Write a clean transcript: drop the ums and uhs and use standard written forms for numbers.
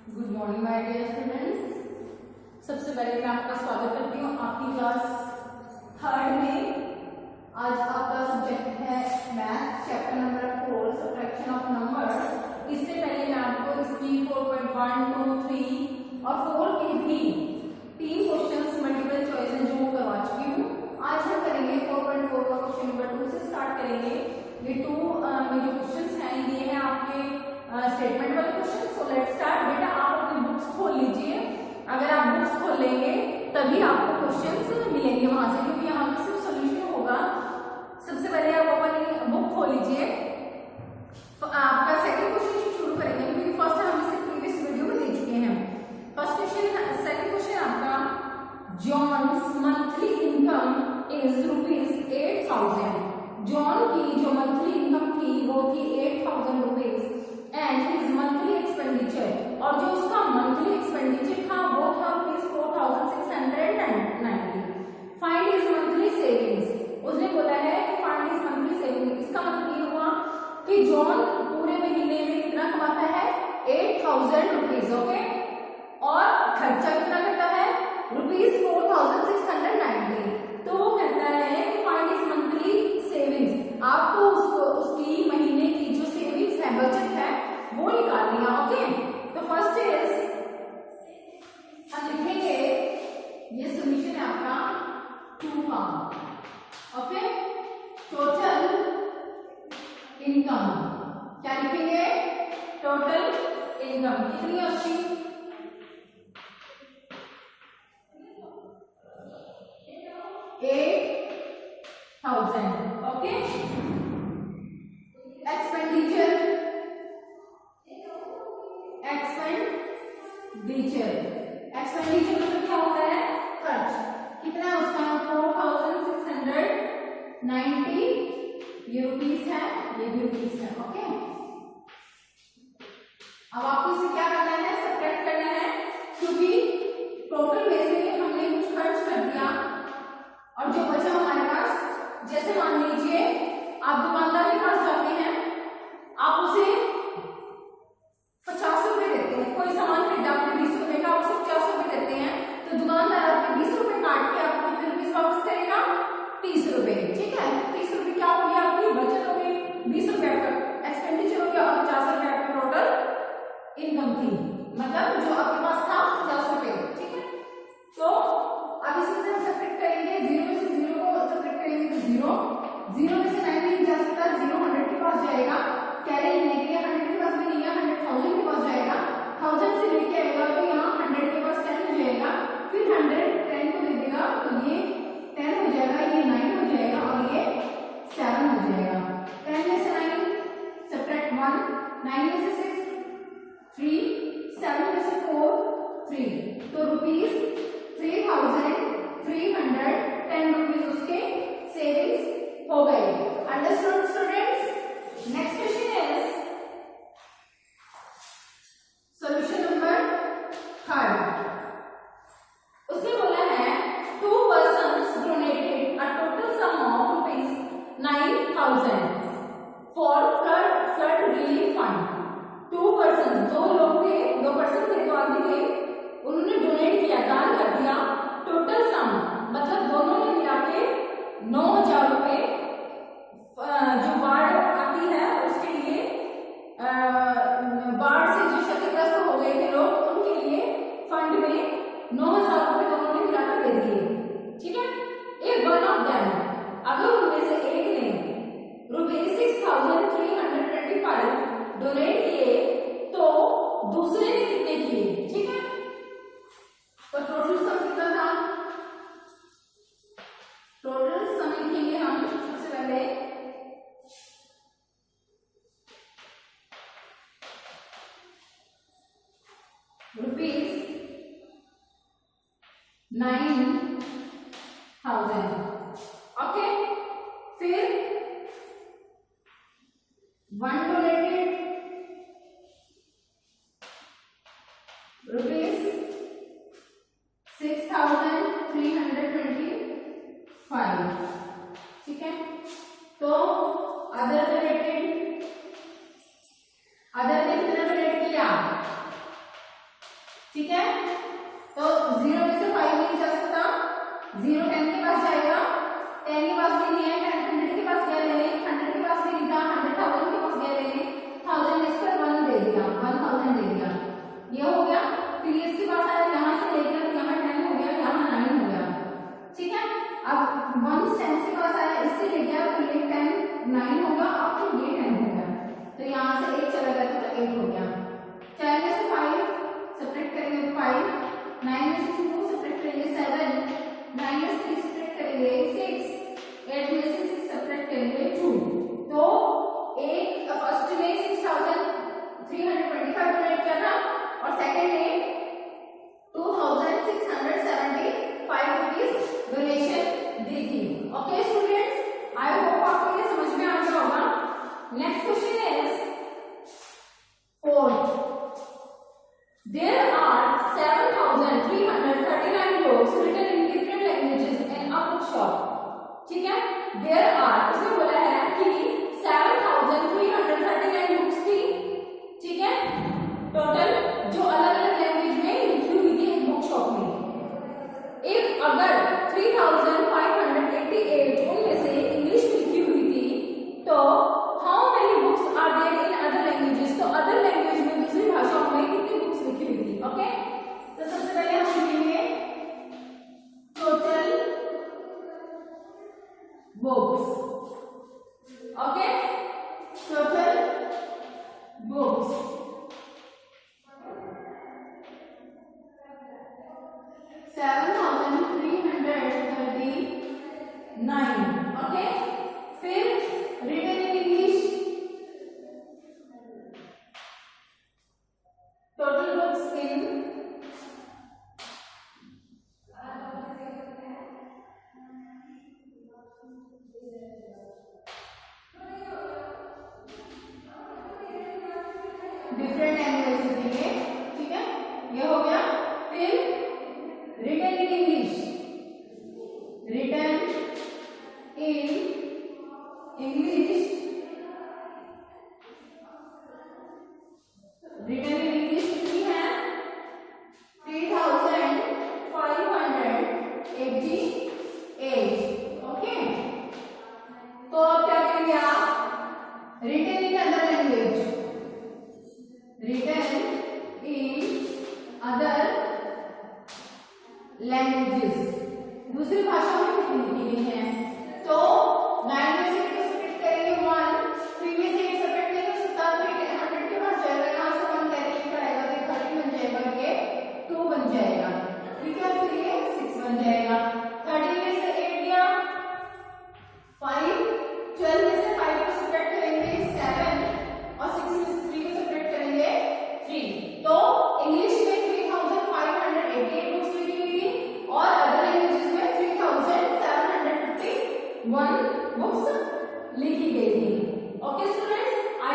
Good morning my dear students. सबसे पहले मैं आपका स्वागत करती हूँ आपकी क्लास थर्ड में। आज आपका सब्जेक्ट है math, chapter number 4 subtraction of number. इससे पहले मैं आपको इसकी 4.1, 2, 3 और 4 के भी 3 क्वेश्चंस मल्टीपल चॉइस हैं जो करवा चुकी हूँ। आज हम करेंगे 4.4 का क्वेश्चन नंबर 2 से स्टार्ट करेंगे। ये 2 में जो क्वेश्चंस हैं ये है आपके स्टेटमेंट वाले क्वेश्चन। So let's start. बेटा आप अपनी बुक्स खोल लीजिए। अगर आप बुक्स खोल लेंगे तभी आपको क्वेश्चंस मिलेंगे वहां से, क्योंकि यहाँ पे सिर्फ सोल्यूशन होगा। सबसे पहले आप अपनी बुक खोल लीजिए। तो आपका सेकंड क्वेश्चन शुरू करेंगे, क्योंकि फर्स्ट हम इसे प्रीवियस वीडियो में दे चुके हैं। फर्स्ट क्वेश्चन, सेकंड क्वेश्चन आपका, John's monthly income is ₹8,000। John की जो मंथली इनकम थी वो थी 8,000 rupees and his monthly expenditure, और जो उसका मंथली एक्सपेंडिचर था वो था ₹4,690। Find his monthly savings. उसने बोला है कि फाइंड हिज मंथली सेविंग्स। इसका मतलब ये हुआ कि जॉन पूरे महीने में कितना कमाता है? 8,000 रुपीज। ओके, और खर्चा कितना करता है? ₹4,690। तो वो कहता है कि फाइंड हिज मंथली सेविंग्स। आपको उसकी महीने की जो सेविंग्स है, बचत है, वो निकालनी है। ओके, तो फर्स्ट इज, हम लिखेंगे ये सॉल्यूशन है आपका 2 का। ओके, टोटल इनकम क्या लिखेंगे? टोटल इनकम कितनी होती? 8,000। ओके, एक्सपेंडिचर मतलब क्या होता है? खर्च। कितना है उसका? 4,690 ये रुपीस है, ये भी रुपीस है। ओके, अब आपको इसे क्या करना है? सब्ट्रैक्ट करना है, क्योंकि टोटल में से हमने कुछ खर्च कर दिया और जो बचा हमारे पास, जैसे मान लीजिए आप दुकानदार के पास जाते हैं, आप उसे 50 रुपए देते हैं। कोई सामान खरीदा आपने 20 रुपए का, उसे 50 रुपए देते हैं, तो दुकानदार आपके 20 रुपए काट के आपको कितने रुपीस वापस करेगा? 30 रुपए। ठीक है, 30 रुपए क्या हो गया? आपकी बचत हो गई 20 रुपए का, एक्सपेंडिचर हो गया और 50 रुपए आपकी टोटल इनकम थी, मतलब जो आपके पास था 50 रुपए। ठीक है, तो अब इसमें से हम सब्ट्रैक्ट करेंगे, 0 में से 0 को सब्ट्रैक्ट करेंगे तो 0 में से 9 नहीं जा सकता, 0 100 के पास जाएगा, कैरी लेने के लिए 100 के पास भी नहीं है, 100 1000 के पास जाएगा, 1000 से लेके आएगा तो यहाँ 100 के पास 10 हो जाएगा, फिर 100 10 को दे देगा तो ये 10 हो जाएगा, ये 9 हो जाएगा और ये 7 हो जाएगा। 10 में से 9 सब्ट्रैक्ट 1, 9 में से 6 3, 7 में से 4 3, तो ₹3,310 रुपीज उसके सेविंग्स हो गए। Understood students? Next question is solution number 3। उसने बोला है 2 persons donated a total sum of ₹9,000 for flood relief fund। 2 persons, 2 लोग थे, 2 पर्सन थे, 2 आदमी थे, उन्होंने डोनेट किया, दान कर दिया। टोटल सम मतलब दोनों ने मिला के 9,000 रुपए जो बाढ़ आती है उसके लिए, बाढ़ से जो क्षतिग्रस्त हो गए थे लोग, उनके लिए फंड में 9,000 रुपए दोनों ने मिलाकर दे दिए। ठीक है, एक वन ऑफ देम, अगर उनमें से एक ने ₹6,325 डोनेट किए तो दूसरे ने कितने किए? ठीक है, तो टोटल सम कितना था? टोटल सम लिखेंगे हम सबसे पहले ₹9,000। ओके, फिर 1 डोनेटेड ₹6,325। ठीक है, तो अदर डोनेटेड, अदर ने कितना डोनेट किया? ठीक है, तो 0 में से 5 नहीं जा सकता, 0 10 के पास जाएगा, 10 के पास भी नहीं है, 100 के पास गया लेने, 100 के पास भी नहीं था, 100,000 के पास गया लेने, 1000 इसका 1 दे दिया, 1000 दे दिया, ये हो गया। फिर इसके पास आया, यहाँ से ले गया, यहाँ 10 हो गया, यहाँ 9 हो गया, ठीक है। अब 1 10 के पास आया, इससे ले गया, तो ये 10 9 होगा, अब फिर ये 10 हो गया, तो यहाँ से 1 चला गया तो 8 हो गया। 4 में से 5 सब्ट्रैक्ट करेंगे 5, 9 में से 2 सब्ट्रैक्ट करेंगे 7, 9 में से 3 सब्ट्रैक्ट करेंगे 6, 8 में से 6 सब्ट्रैक्ट करेंगे 2। तो एक फर्स्ट में 6325 डोनेट किया था और सेकंड में 2675 रुपीज डोनेशन दी थी। ओके स्टूडेंट्स, आई होप आपको ये समझ में आ गया होगा। Next question is fourth, there are 7339 books written in different languages in a bookshop, ठीक है। there are, इसमें बोला है कि 7339 बुक्स थी, ठीक है, टोटल, जो अलग अलग लैंग्वेज में लिखी हुई थी एक बुक शॉप में। इफ अगर 3588 उनमें से इंग्लिश में लिखी हुई थी, तो how many books are there in other languages, तो अदर लैंग्वेज में, दूसरी भाषाओं में कितनी बुक्स लिखी हुई थी। ओके, तो सबसे पहले हम लिखेंगे total books. Okay, total books, okay. फिर written in English, total books in different language लिखेंगे, ठीक है, ये हो गया। फिर written in English, written in English, written in English कितनी है, 3588। ओके, तो अब क्या करेंगे आप, written in other language, written in other languages, दूसरी भाषा में कितनी लिखी गई है, तो 9 में से सब्ट्रैक्ट करेंगे 1, 3 में से सब्ट्रैक्ट नहीं कर सकता, तो 100 के पास जाएगा, यहाँ से 1 कैरी लेकर आएगा, तो 30 बन जाएगा, ये 2 बन जाएगा, ठीक है। फिर ये 6 बन जाएगा, 30 में से 8 दिया 5, 12 में से 5 को सब्ट्रैक्ट करेंगे 7 और 6 में से 3 को सब्ट्रैक्ट करेंगे 3। तो इंग्लिश में 3588 बुक्स लिखी हुई थी और अदर लैंग्वेजेस में 3751 बुक्स लिखी गई थी। ओके स्टूडेंट्स, आई